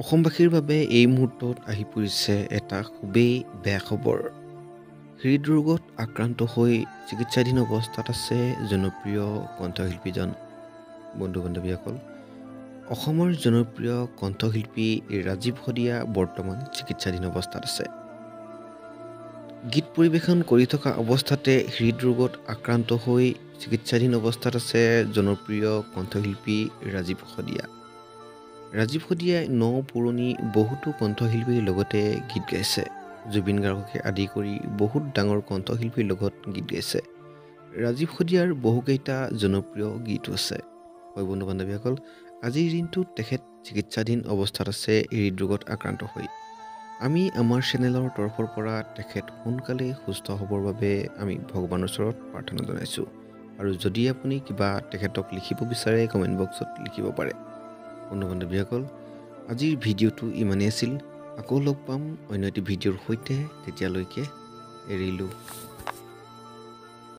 অসমবাসীৰ বাবে এই মুহূৰ্তত আহি পৰিছে এটা খুবেই বেয়া খবৰ। হৃদৰোগত আক্ৰান্ত হৈ চিকিৎসাধীন অৱস্থাত আছে জনপ্ৰিয় কণ্ঠশিল্পীজন। বন্ধু-বান্ধৱীসকল, অসমৰ জনপ্ৰিয় কণ্ঠশিল্পী ৰাজীৱ শদিয়া বৰ্তমান চিকিৎসাধীন অৱস্থাত আছে। গীত পৰিৱেশন কৰি থকা অৱস্থাতে হৃদৰোগত আক্ৰান্ত হৈ চিকিৎসাধীন অৱস্থাত আছে জনপ্ৰিয় কণ্ঠশিল্পী ৰাজীৱ শদিয়া। ৰাজীৱ শদিয়াই ন পুৰণি বহুতো কণ্ঠশিল্পীৰ লগতে গীত গাইছে। জুবিন গাৰ্গকে আদি কৰি বহুত ডাঙৰ কণ্ঠশিল্পীৰ লগত গীত গাইছে। ৰাজীৱ শদিয়াৰ বহুকেইটা জনপ্ৰিয় গীতো আছে। হয় বন্ধু-বান্ধৱীসকল, আজিৰ দিনটোত তেখেত চিকিৎসাধীন অৱস্থাত আছে হৃদৰোগত আক্ৰান্ত হৈ। আমি আমাৰ চেনেলৰ তৰফৰ পৰা তেখেত সোনকালে সুস্থ হ'বৰ বাবে আমি ভগৱানৰ ওচৰত প্ৰাৰ্থনা জনাইছোঁ। আৰু যদি আপুনি কিবা তেখেতক লিখিব বিচাৰে কমেণ্ট বক্সত লিখিব পাৰে। বন্ধু-বান্ধৱীসকল, আজিৰ ভিডিঅ'টো ইমানেই আছিল। আকৌ লগ পাম অন্য এটি ভিডিঅ'ৰ সৈতে। তেতিয়ালৈকে এৰিলোঁ।